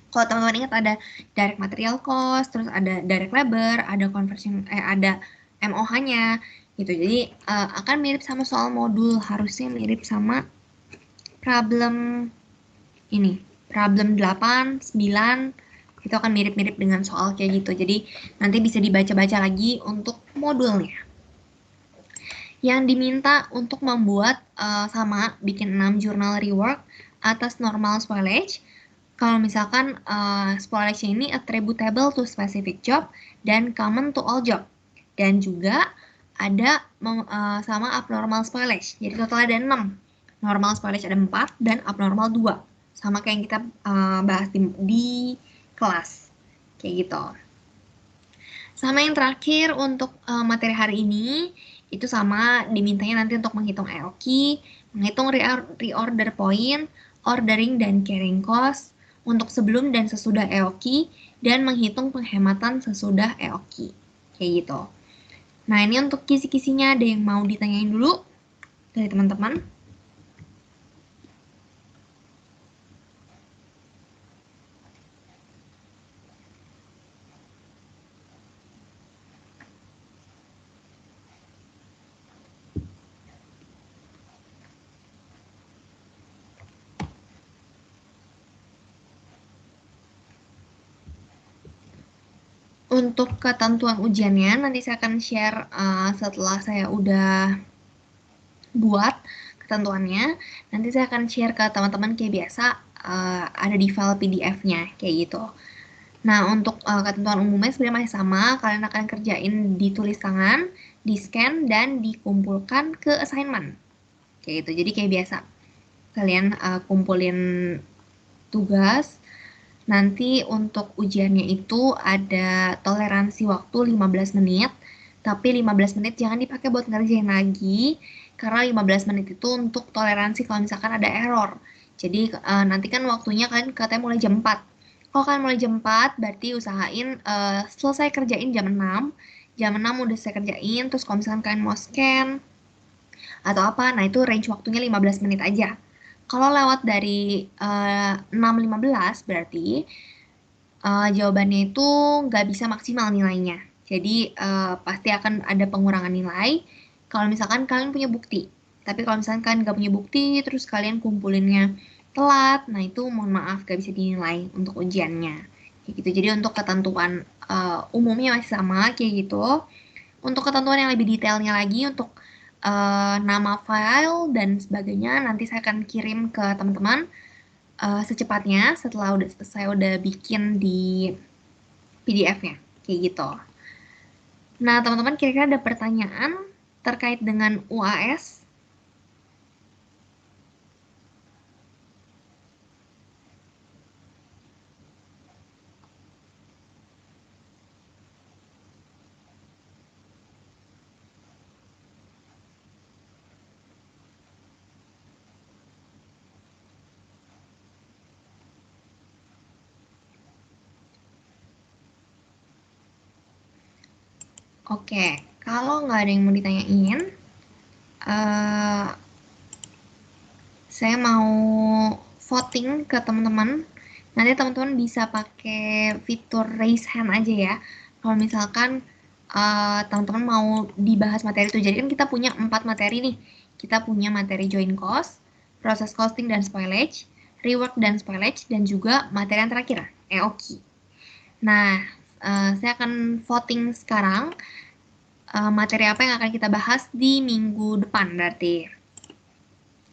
kalau teman-teman ingat ada direct material cost, terus ada direct labor, ada conversion, ada MOH-nya gitu. Jadi akan mirip sama soal modul, harusnya mirip sama problem ini, problem 8, 9, itu akan mirip-mirip dengan soal kayak gitu. Jadi nanti bisa dibaca-baca lagi untuk modulnya. Yang diminta untuk membuat sama bikin 6 jurnal rework atas normal spoilage. Kalau misalkan spoilage ini attributable to specific job dan common to all job. Dan juga ada sama abnormal spoilage. Jadi total ada 6. Normal spoilage ada 4 dan abnormal 2. Sama kayak yang kita bahas di kelas. Kayak gitu. Sama yang terakhir untuk materi hari ini, itu sama dimintanya nanti untuk menghitung EOQ, menghitung reorder point, ordering dan carrying cost, untuk sebelum dan sesudah EOQ, dan menghitung penghematan sesudah EOQ. Kayak gitu. Nah, ini untuk kisi-kisinya ada yang mau ditanyain dulu dari teman-teman? Untuk ketentuan ujiannya, nanti saya akan share setelah saya udah buat ketentuannya. Nanti saya akan share ke teman-teman kayak biasa, ada di file PDF-nya, kayak gitu. Nah, untuk ketentuan umumnya sebenarnya masih sama. Kalian akan kerjain ditulis tangan, di-scan, dan dikumpulkan ke assignment. Kayak gitu, jadi kayak biasa. Kalian kumpulin tugas. Nanti untuk ujiannya itu ada toleransi waktu 15 menit, tapi 15 menit jangan dipakai buat ngerjain lagi, karena 15 menit itu untuk toleransi kalau misalkan ada error. Jadi nanti kan waktunya kan katanya mulai jam 4. Kalau kalian mulai jam 4, berarti usahain selesai kerjain jam 6. Jam 6 udah saya kerjain, terus kalau misalkan kalian mau scan atau apa, nah itu range waktunya 15 menit aja. Kalau lewat dari 6.15 berarti jawabannya itu nggak bisa maksimal nilainya. Jadi pasti akan ada pengurangan nilai kalau misalkan kalian punya bukti. Tapi kalau misalkan kalian nggak punya bukti, terus kalian kumpulinnya telat, nah itu mohon maaf nggak bisa dinilai untuk ujiannya. Kayak gitu. Jadi untuk ketentuan umumnya masih sama kayak gitu. Untuk ketentuan yang lebih detailnya lagi untuk nama file dan sebagainya nanti saya akan kirim ke teman-teman secepatnya setelah saya udah bikin di PDF-nya kayak gitu. Nah, teman-teman kira-kira ada pertanyaan terkait dengan UAS? Oke, kalau nggak ada yang mau ditanyain, saya mau voting ke teman-teman. Nanti teman-teman bisa pakai fitur raise hand aja ya. Kalau misalkan teman-teman mau dibahas materi itu. Jadi kan kita punya 4 materi nih. Kita punya materi join cost, proses costing dan spoilage, rework dan spoilage, dan juga materi yang terakhir, EOQ. Nah, saya akan voting sekarang materi apa yang akan kita bahas di minggu depan berarti.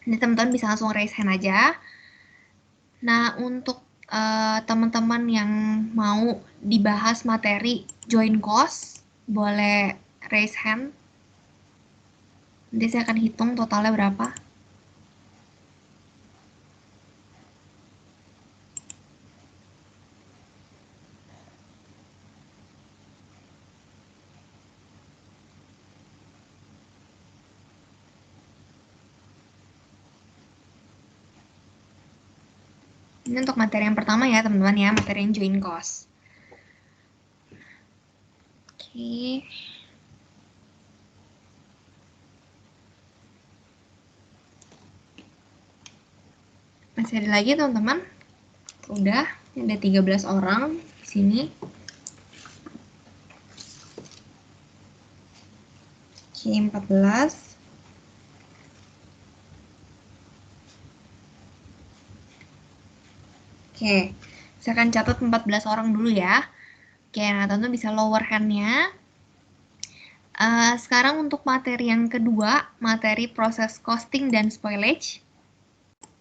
Ini teman-teman bisa langsung raise hand aja. Nah, untuk teman-teman yang mau dibahas materi join course, boleh raise hand. Nanti saya akan hitung totalnya berapa. Ini untuk materi yang pertama ya, teman-teman ya, materi yang join course. Oke. Masih ada lagi teman-teman? Udah, ada 13 orang di sini. Oke, 14. Oke, saya akan catat 14 orang dulu ya. Oke, nah teman-teman bisa lower hand-nya. Sekarang untuk materi yang kedua, materi proses costing dan spoilage.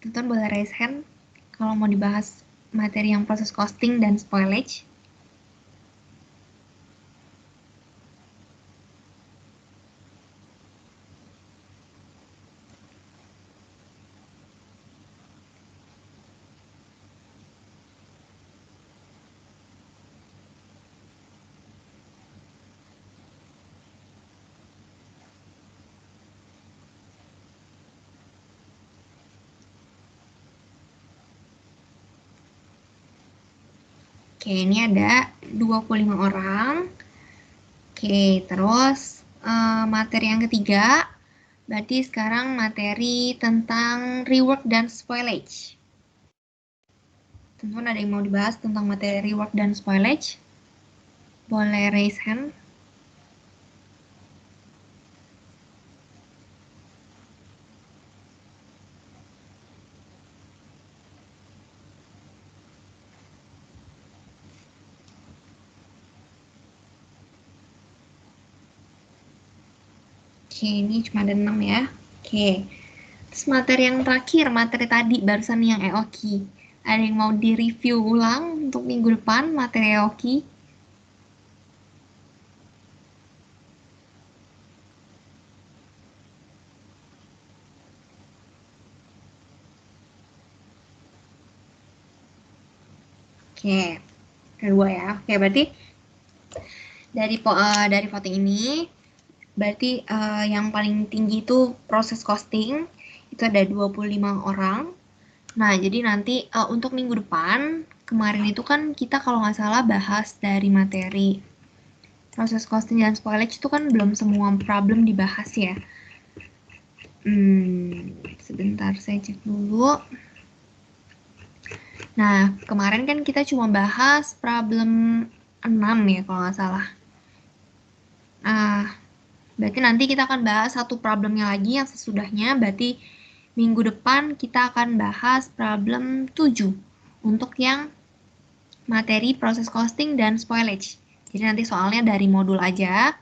Teman-teman boleh raise hand kalau mau dibahas materi yang proses costing dan spoilage. Oke, ini ada 25 orang. Oke, terus materi yang ketiga, berarti sekarang materi tentang rework dan spoilage. Teman-teman ada yang mau dibahas tentang materi rework dan spoilage? Boleh raise hand. Oke, ini cuma ada 6 ya. Oke. Terus materi yang terakhir, materi tadi barusan yang EOKI. Ada yang mau di-review ulang untuk minggu depan materi EOKI? Oke, kedua ya. Oke, berarti dari voting ini, berarti yang paling tinggi itu proses costing, itu ada 25 orang. Nah, jadi nanti untuk minggu depan, kemarin itu kan kita kalau nggak salah bahas dari materi proses costing dan spoilage itu kan belum semua problem dibahas ya. Sebentar saya cek dulu. Nah, kemarin kan kita cuma bahas problem 6 ya kalau nggak salah. Berarti nanti kita akan bahas satu problemnya lagi yang sesudahnya, berarti minggu depan kita akan bahas problem 7 untuk yang materi proses costing dan spoilage. Jadi nanti soalnya dari modul aja.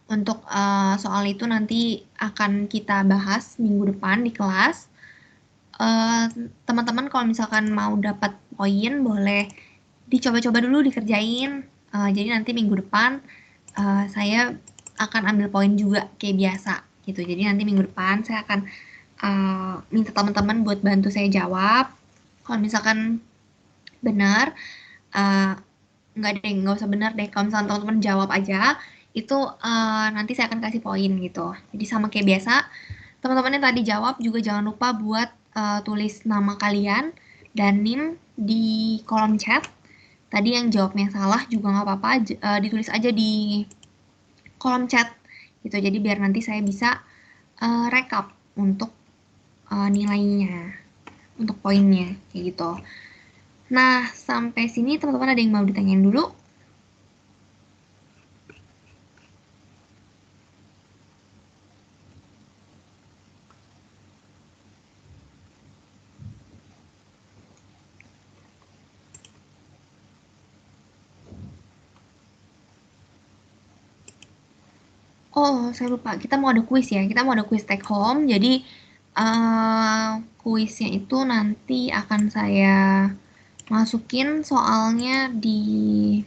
Untuk soal itu nanti akan kita bahas minggu depan di kelas. Teman-teman kalau misalkan mau dapat poin boleh dicoba-coba dulu dikerjain. Jadi nanti minggu depan saya akan ambil poin juga kayak biasa gitu. Jadi nanti minggu depan saya akan minta teman-teman buat bantu saya jawab. Kalau misalkan benar, nggak usah benar deh. Kalau misalkan teman-teman jawab aja, itu nanti saya akan kasih poin gitu. Jadi sama kayak biasa, teman-teman yang tadi jawab juga jangan lupa buat tulis nama kalian dan NIM di kolom chat. Tadi yang jawabnya salah juga nggak apa-apa, ditulis aja di kolom chat gitu. Jadi biar nanti saya bisa rekap untuk nilainya, untuk poinnya kayak gitu. Nah, sampai sini teman-teman ada yang mau ditanyain dulu? Oh, saya lupa. Kita mau ada kuis ya. Kita mau ada kuis take home. Jadi, kuisnya itu nanti akan saya masukin soalnya di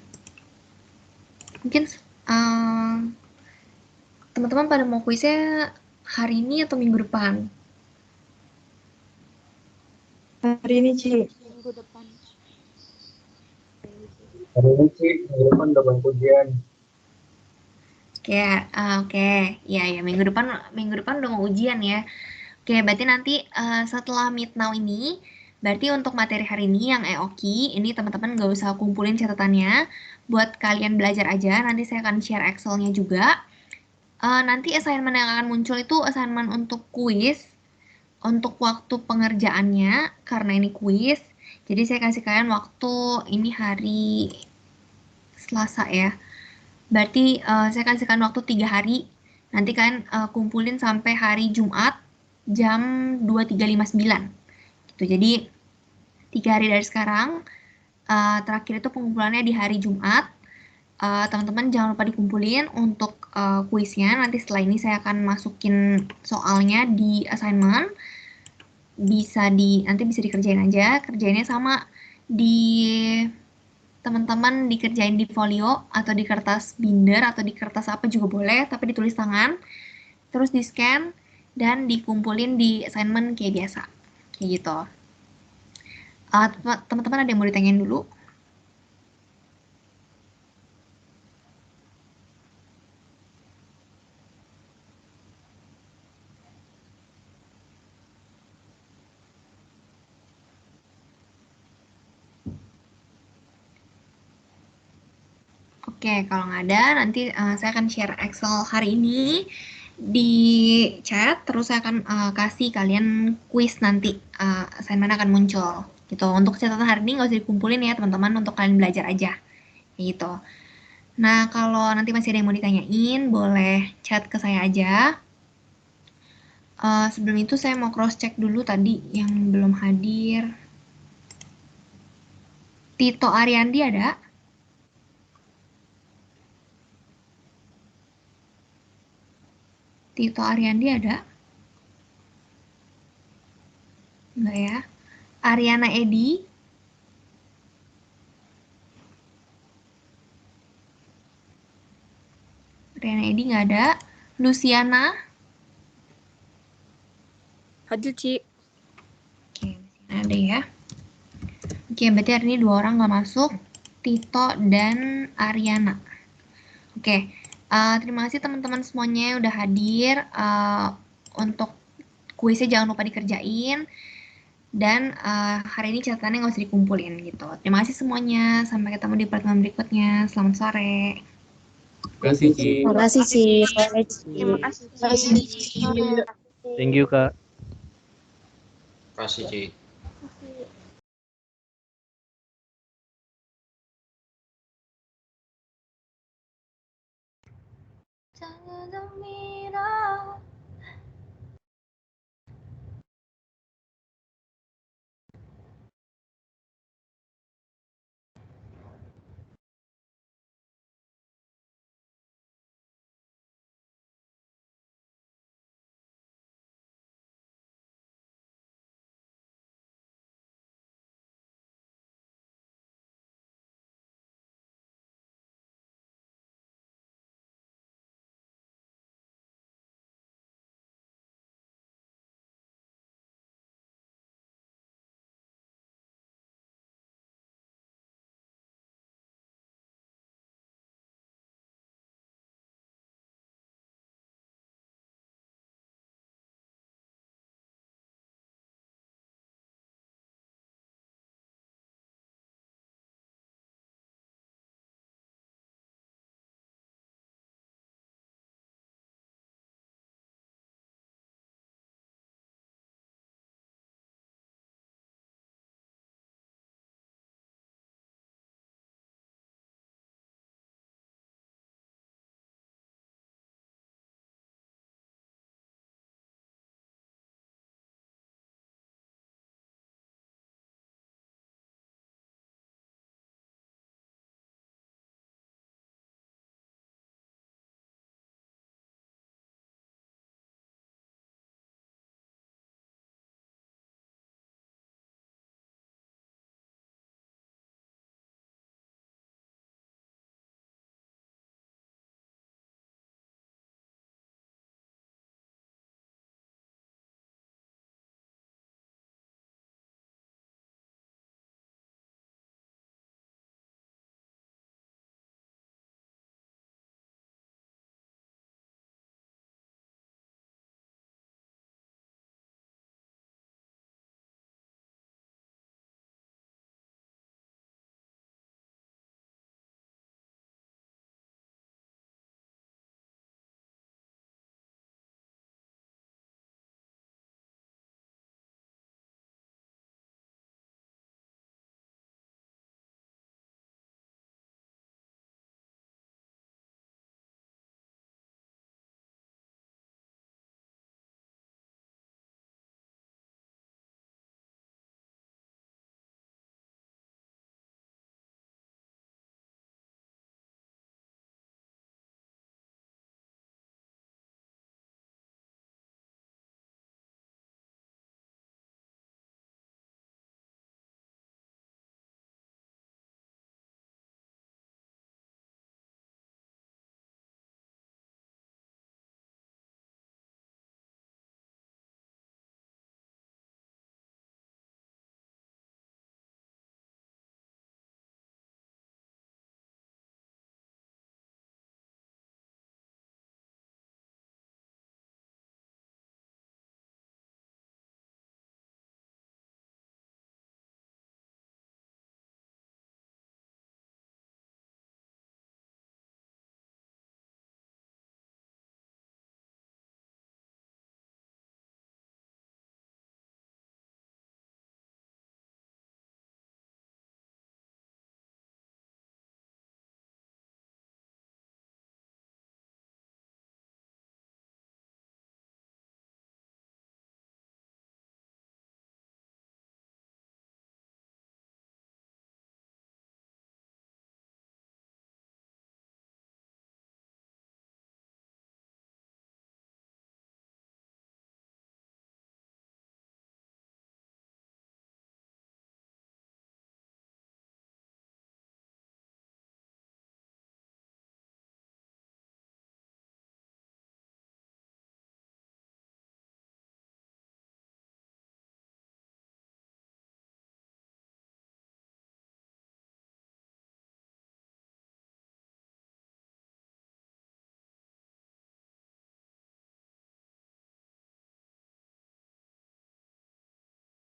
mungkin teman-teman pada mau kuisnya hari ini atau minggu depan? Hari ini, Ci. Minggu depan. Hari ini sih, minggu depan udah banyak ujian. Oke, ya minggu depan udah mau ujian ya. Oke, berarti nanti setelah Meet Now ini, berarti untuk materi hari ini yang EOKI, ini teman-teman nggak usah kumpulin catatannya, buat kalian belajar aja. Nanti saya akan share Excel-nya juga. Nanti assignment yang akan muncul itu assignment untuk kuis, untuk waktu pengerjaannya, karena ini kuis. Jadi saya kasih kalian waktu ini hari Selasa ya. Berarti saya kasihkan waktu 3 hari. Nanti kalian kumpulin sampai hari Jumat jam 23.59. Gitu. Jadi 3 hari dari sekarang, terakhir itu pengumpulannya di hari Jumat. Teman-teman jangan lupa dikumpulin untuk kuisnya. Nanti setelah ini saya akan masukin soalnya di assignment. Nanti bisa dikerjain aja. Kerjainnya sama di teman-teman dikerjain di folio atau di kertas binder atau di kertas apa juga boleh, tapi ditulis tangan, terus di scan dan dikumpulin di assignment kayak biasa, kayak gitu. Teman-teman ada yang mau ditanyain dulu? Oke, kalau nggak ada, nanti saya akan share Excel hari ini di chat, terus saya akan kasih kalian quiz nanti, assignment akan muncul. Gitu. Untuk catatan hari ini nggak usah dikumpulin ya teman-teman, untuk kalian belajar aja. Gitu. Nah, kalau nanti masih ada yang mau ditanyain, boleh chat ke saya aja. Sebelum itu saya mau cross check dulu tadi yang belum hadir. Tito Ariandi ada? Tito Ariandi ada? Enggak ya. Ariana Edi? Ariana Edi nggak ada. Luciana? Hadir, Ci. Oke, Luciana ada ya. Oke, berarti hari ini 2 orang nggak masuk. Tito dan Ariana. Oke, terima kasih teman-teman semuanya udah hadir. Untuk kuisnya jangan lupa dikerjain. Dan hari ini catatannya nggak usah dikumpulin gitu. Terima kasih semuanya. Sampai ketemu di pertemuan berikutnya. Selamat sore. Terima kasih, Ci. Terima kasih, Ci. Sore, Ci. Terima kasih, Terima kasih, Ci. Thank you, Kak. Kasih, Ci. Jangan